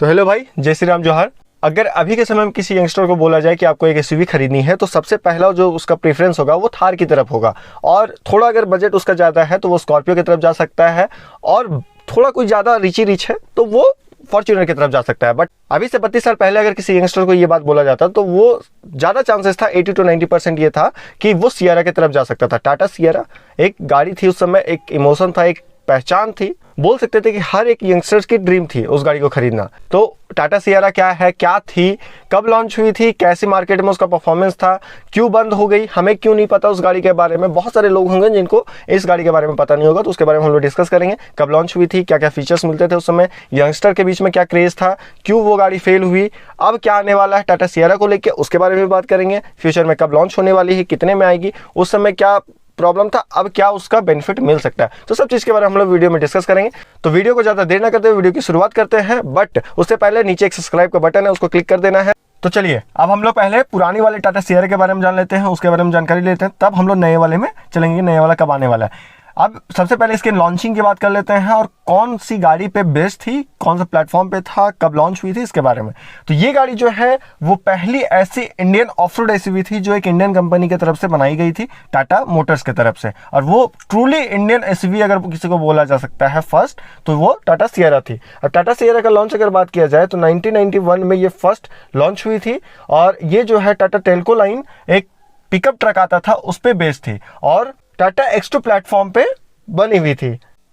तो हेलो भाई, जय श्री राम, जोहार। अगर अभी के समय में किसी यंगस्टर को बोला जाए कि आपको एक एसयूवी खरीदनी है तो सबसे पहला जो उसका प्रेफरेंस होगा वो थार की तरफ होगा, और थोड़ा अगर बजट उसका ज़्यादा है तो वो स्कॉर्पियो की तरफ जा सकता है, और थोड़ा कोई ज़्यादा रिच है तो वो फॉर्च्यूनर की तरफ जा सकता है। बट अभी से 32 साल पहले अगर किसी यंगस्टर को ये बात बोला जाता तो वो ज़्यादा चांसेस था, 80 to 90% ये था कि वो सियरा की तरफ जा सकता था। टाटा सियरा एक गाड़ी थी उस समय, एक इमोशन था, एक पहचान थी, बोल सकते थे कि हर एक यंगस्टर्स की ड्रीम थी उस गाड़ी को खरीदना। तो टाटा सियरा क्या है, क्या थी, कब लॉन्च हुई थी, कैसी मार्केट में उसका परफॉर्मेंस था, क्यों बंद हो गई, हमें क्यों नहीं पता उस गाड़ी के बारे में। बहुत सारे लोग होंगे जिनको इस गाड़ी के बारे में पता नहीं होगा, तो उसके बारे में हम लोग डिस्कस करेंगे। कब लॉन्च हुई थी, क्या क्या फीचर्स मिलते थे उस समय, यंगस्टर के बीच में क्या क्रेज था, क्यों वो गाड़ी फेल हुई, अब क्या आने वाला है टाटा सियरा को लेकर, उसके बारे में बात करेंगे। फ्यूचर में कब लॉन्च होने वाली है, कितने में आएगी, उस समय क्या प्रॉब्लम था, अब क्या उसका बेनिफिट मिल सकता है, तो सब चीज़ के बारे में हम लोग वीडियो में डिस्कस करेंगे। तो वीडियो को ज़्यादा देर ना करते हुए वीडियो की शुरुआत करते हैं, बट उससे पहले नीचे एक सब्सक्राइब का बटन है, उसको क्लिक कर देना है। तो चलिए अब हम लोग पहले पुरानी वाले टाटा सियरा के बारे में जान लेते हैं, उसके बारे में जानकारी लेते हैं, तब हम लोग नए वाले में चलेंगे, नए वाला कब आने वाला है। अब सबसे पहले इसके लॉन्चिंग की बात कर लेते हैं, और कौन सी गाड़ी पे बेस्ड थी, कौन सा प्लेटफॉर्म पे था, कब लॉन्च हुई थी, इसके बारे में। तो ये गाड़ी जो है वो पहली ऐसी इंडियन ऑफ रोड एसयूवी थी जो एक इंडियन कंपनी की तरफ से बनाई गई थी, टाटा मोटर्स की तरफ से, और वो ट्रूली इंडियन एसयूवी अगर किसी को बोला जा सकता है फर्स्ट, तो वो टाटा सियरा थी। और टाटा सियरा का लॉन्च अगर बात किया जाए तो 1991 में ये फर्स्ट लॉन्च हुई थी, और ये जो है टाटा टेल्को लाइन एक पिकअप ट्रक आता था उस पर बेस्ड थी, और टाटा X2 प्लेटफॉर्म पे बनी हुई थी।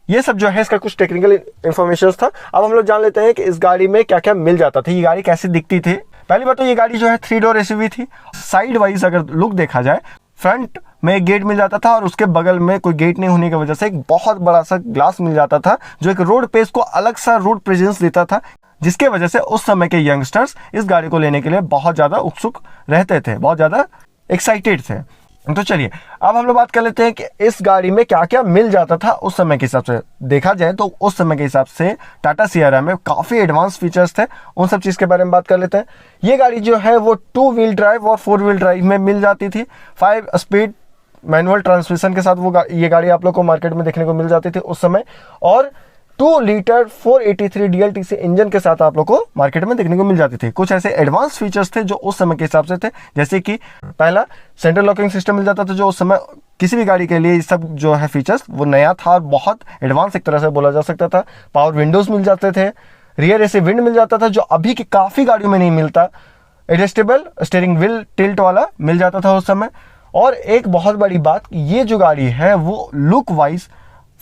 ये सब जो है इसका कुछ टेक्निकल इंफॉर्मेशन था। अब हम लोग जान लेते हैं कि इस गाड़ी में क्या क्या मिल जाता था, ये गाड़ी कैसी दिखती थी। पहली बात तो ये गाड़ी जो है 3 डोर एसयूवी थी। साइड वाइज अगर लुक देखा जाए, फ्रंट में एक गेट मिल जाता था, और उसके बगल में कोई गेट नहीं होने की वजह से एक बहुत बड़ा सा ग्लास मिल जाता था, जो एक रोड पे इसको अलग सा रोड प्रेजेंस देता था, जिसके वजह से उस समय के यंगस्टर्स इस गाड़ी को लेने के लिए बहुत ज़्यादा उत्सुक रहते थे, बहुत ज़्यादा एक्साइटेड थे। तो चलिए अब हम लोग बात कर लेते हैं कि इस गाड़ी में क्या क्या मिल जाता था उस समय के हिसाब से। देखा जाए तो उस समय के हिसाब से टाटा सियरा में काफ़ी एडवांस फीचर्स थे, उन सब चीज़ के बारे में बात कर लेते हैं। ये गाड़ी जो है वो 2 व्हील ड्राइव और 4 व्हील ड्राइव में मिल जाती थी। 5 स्पीड मैनुअल ट्रांसमिशन के साथ ये गाड़ी आप लोग को मार्केट में देखने को मिल जाती थी उस समय, और 2 लीटर 483 DLTC इंजन के साथ आप लोग को मार्केट में देखने को मिल जाती थी। कुछ ऐसे एडवांस फीचर्स थे जो उस समय के हिसाब से थे, जैसे कि पहला सेंट्रल लॉकिंग सिस्टम मिल जाता था, जो उस समय किसी भी गाड़ी के लिए ये सब जो है फीचर्स वो नया था और बहुत एडवांस एक तरह से बोला जा सकता था। पावर विंडोज मिल जाते थे, रियर एसी विंड मिल जाता था जो अभी की काफ़ी गाड़ियों में नहीं मिलता, एडजस्टेबल स्टीयरिंग व्हील टिल्ट वाला मिल जाता था उस समय। और एक बहुत बड़ी बात, ये जो गाड़ी है वो लुक वाइज,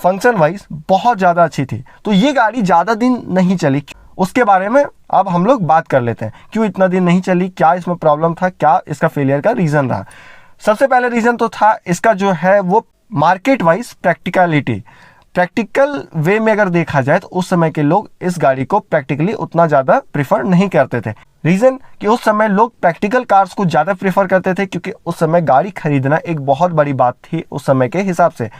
फंक्शन वाइज बहुत ज़्यादा अच्छी थी। तो ये गाड़ी ज़्यादा दिन नहीं चली, उसके बारे में अब हम लोग बात कर लेते हैं। क्यों इतना दिन नहीं चली, क्या इसमें प्रॉब्लम था, क्या इसका फेलियर का रीज़न रहा। सबसे पहले रीज़न तो था इसका जो है वो market wise practicality. Practical way में अगर देखा जाए तो उस समय के लोग इस गाड़ी को प्रैक्टिकली उतना ज़्यादा प्रीफर नहीं करते थे। रीज़न कि उस समय लोग प्रैक्टिकल कार्स को ज़्यादा प्रीफर करते थे, क्योंकि उस समय गाड़ी खरीदना एक बहुत बड़ी बात थी उस समय के हिसाब से।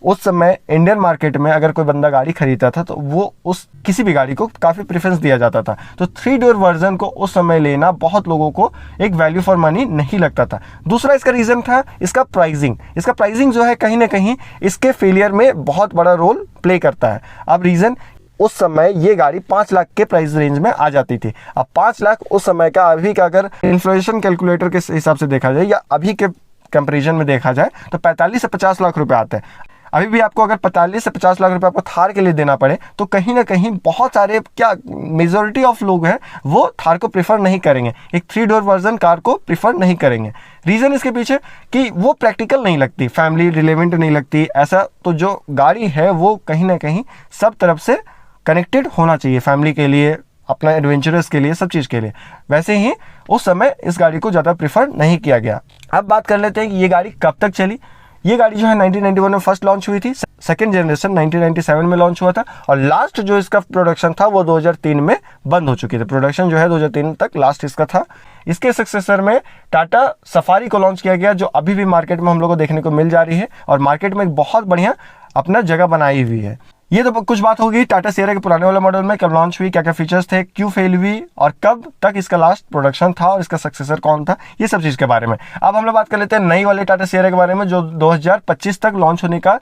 उस समय इंडियन मार्केट में अगर कोई बंदा गाड़ी खरीदता था तो वो उस किसी भी गाड़ी को काफ़ी प्रेफरेंस दिया जाता था। तो 3 डोर वर्जन को उस समय लेना बहुत लोगों को एक वैल्यू फॉर मनी नहीं लगता था। दूसरा इसका रीज़न था इसका प्राइसिंग। इसका प्राइसिंग जो है कहीं ना कहीं इसके फेलियर में बहुत बड़ा रोल प्ले करता है। अब रीज़न, उस समय ये गाड़ी 5 लाख के प्राइस रेंज में आ जाती थी। अब 5 लाख उस समय का अभी का अगर इन्फ्लेशन कैलकुलेटर के हिसाब से देखा जाए या अभी के कंपेरिजन में देखा जाए तो 45 से 50 लाख रुपए आते हैं। अभी भी आपको अगर 45 से 50 लाख रुपए आपको थार के लिए देना पड़े तो कहीं ना कहीं बहुत सारे, क्या मेजॉरिटी ऑफ लोग हैं वो थार को प्रेफर नहीं करेंगे, एक 3 डोर वर्जन कार को प्रेफर नहीं करेंगे। रीज़न इसके पीछे कि वो प्रैक्टिकल नहीं लगती, फैमिली रिलेवेंट नहीं लगती। ऐसा तो जो गाड़ी है वो कहीं ना कहीं सब तरफ से कनेक्टेड होना चाहिए, फैमिली के लिए, अपना एडवेंचरस के लिए, सब चीज़ के लिए। वैसे ही उस समय इस गाड़ी को ज़्यादा प्रेफर नहीं किया गया। अब बात कर लेते हैं कि ये गाड़ी कब तक चली। ये गाड़ी जो है 1991 में फर्स्ट लॉन्च हुई थी, सेकंड जनरेशन 1997 में लॉन्च हुआ था, और लास्ट जो इसका प्रोडक्शन था वो 2003 में बंद हो चुकी थी। प्रोडक्शन जो है 2003 तक लास्ट इसका था। इसके सक्सेसर में टाटा सफारी को लॉन्च किया गया, जो अभी भी मार्केट में हम लोग को देखने को मिल जा रही है, और मार्केट में एक बहुत बढ़िया अपना जगह बनाई हुई है। ये तो कुछ बात होगी टाटा सियरा के पुराने वाले मॉडल में, कब लॉन्च हुई, क्या क्या फीचर्स थे, क्यों फेल हुई, और कब तक इसका लास्ट प्रोडक्शन था, और इसका सक्सेसर कौन था, ये सब चीज़ के बारे में। अब हम लोग बात कर लेते हैं नई वाले टाटा सियरा के बारे में, जो 2025 तक लॉन्च होने का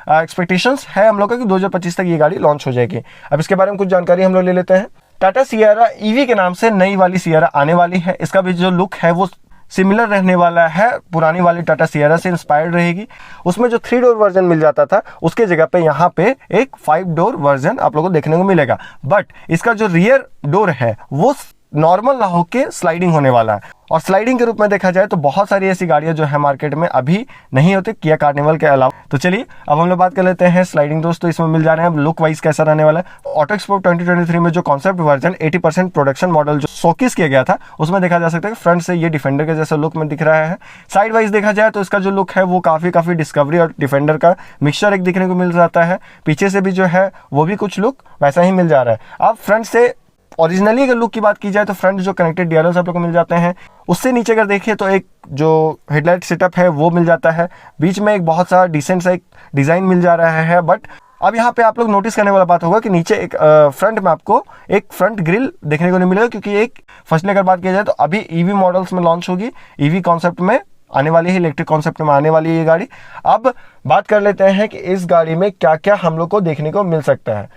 एक्सपेक्टेशंस है हम लोग का कि 2025 तक ये गाड़ी लॉन्च हो जाएगी। अब इसके बारे में कुछ जानकारी हम लोग ले लेते हैं। टाटा सियरा ईवी के नाम से नई वाली सियरा आने वाली है। इसका भी जो लुक है वो सिमिलर रहने वाला है, पुरानी वाली टाटा सियरा से इंस्पायर्ड रहेगी। उसमें जो 3 डोर वर्जन मिल जाता था उसके जगह पे यहाँ पे एक 5 डोर वर्जन आप लोगों को देखने को मिलेगा। बट इसका जो रियर डोर है वो नॉर्मल ना होके स्लाइडिंग होने वाला है। और स्लाइडिंग के रूप में देखा जाए तो बहुत सारी ऐसी गाड़ियां जो है मार्केट में अभी नहीं होती किया कार्निवल के अलावा। तो चलिए अब हम लोग बात कर लेते हैं स्लाइडिंग डोर्स। तो इसमें मिल जा रहे हैं लुक वाइज कैसा रहने वाला है। ऑटो एक्सपो 2023 में जो कॉन्सेप्ट वर्जन 80% प्रोडक्शन मॉडल जो शोकेस किया गया था उसमें देखा जा सकता है कि फ्रंट से ये डिफेंडर के जैसा लुक में दिख रहा है। साइड वाइज देखा जाए तो इसका जो लुक है वो काफी डिस्कवरी और डिफेंडर का मिक्सचर एक दिखने को मिल जाता है। पीछे से भी जो है वो भी कुछ लुक वैसा ही मिल जा रहा है। अब फ्रंट से ओरिजिनली अगर लुक की बात की जाए तो फ्रंट जो कनेक्टेड डिआरएल्स आप लोग को मिल जाते हैं, उससे नीचे अगर देखिए तो एक जो हेडलाइट सेटअप है वो मिल जाता है। बीच में एक बहुत सारा डिसेंट सा एक डिज़ाइन मिल जा रहा है। बट अब यहाँ पे आप लोग नोटिस करने वाला बात होगा कि नीचे एक फ्रंट में आपको एक फ्रंट ग्रिल देखने को नहीं मिलेगा, क्योंकि एक फर्स्टली अगर बात की जाए तो अभी ईवी मॉडल्स में लॉन्च होगी, ईवी कॉन्सेप्ट में आने वाली है, इलेक्ट्रिक कॉन्सेप्ट में आने वाली है ये गाड़ी। अब बात कर लेते हैं कि इस गाड़ी में क्या क्या हम लोग को देखने को मिल सकता है।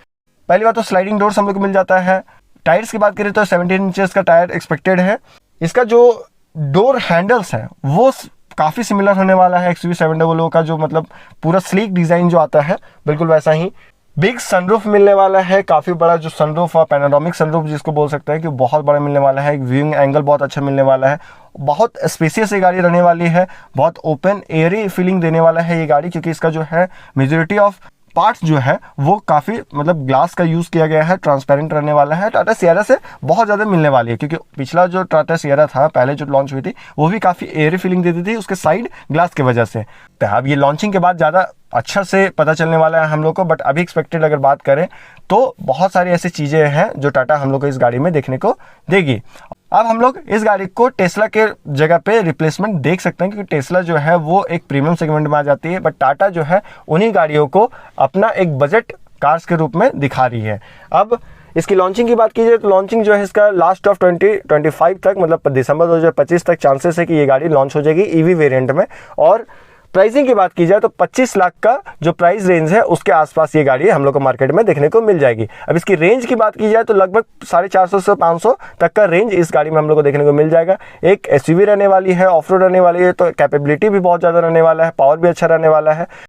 पहली बात तो स्लाइडिंग डोर्स हम लोग को मिल जाता है। टायर्स की बात करें तो 17 इंचेस का टायर एक्सपेक्टेड है। इसका जो डोर हैंडल्स है वो काफ़ी सिमिलर होने वाला है XUV700 का, जो मतलब पूरा स्लीक डिज़ाइन जो आता है बिल्कुल वैसा ही। बिग सनरूफ मिलने वाला है, काफ़ी बड़ा जो सनरूफ और पैनोरामिक सनरूफ जिसको बोल सकते हैं कि बहुत बड़ा मिलने वाला है। एक व्यूइंग एंगल बहुत अच्छा मिलने वाला है। बहुत स्पेसियस ये गाड़ी रहने वाली है, बहुत ओपन एयरी फीलिंग देने वाला है ये गाड़ी, क्योंकि इसका जो है मेजॉरिटी ऑफ पार्ट्स जो है वो काफ़ी मतलब ग्लास का यूज़ किया गया है, ट्रांसपेरेंट रहने वाला है। टाटा सियरा से बहुत ज़्यादा मिलने वाली है, क्योंकि पिछला जो टाटा सियरा था पहले जो लॉन्च हुई थी वो भी काफ़ी एयरी फीलिंग देती थी उसके साइड ग्लास की वजह से। तो अब ये लॉन्चिंग के बाद ज़्यादा अच्छा से पता चलने वाला है हम लोग को। बट अभी एक्सपेक्टेड अगर बात करें तो बहुत सारी ऐसी चीज़ें हैं जो टाटा हम लोग को इस गाड़ी में देखने को देगी। अब हम लोग इस गाड़ी को टेस्ला के जगह पे रिप्लेसमेंट देख सकते हैं, क्योंकि टेस्ला जो है वो एक प्रीमियम सेगमेंट में आ जाती है, बट टाटा जो है उन्हीं गाड़ियों को अपना एक बजट कार्स के रूप में दिखा रही है। अब इसकी लॉन्चिंग की बात कीजिए तो लॉन्चिंग जो है इसका लास्ट ऑफ 2025 तक, मतलब दिसंबर 2025 तक चांसेस है कि ये गाड़ी लॉन्च हो जाएगी ईवी वेरिएंट में। और प्राइसिंग की बात की जाए तो 25 लाख का जो प्राइस रेंज है उसके आसपास ये गाड़ी हम लोग को मार्केट में देखने को मिल जाएगी। अब इसकी रेंज की बात की जाए तो लगभग 450 से 500 तक का रेंज इस गाड़ी में हम लोग को देखने को मिल जाएगा। एक एसयूवी रहने वाली है, ऑफ रोड रहने वाली है, तो कैपेबिलिटी भी बहुत ज़्यादा रहने वाला है, पावर भी अच्छा रहने वाला है।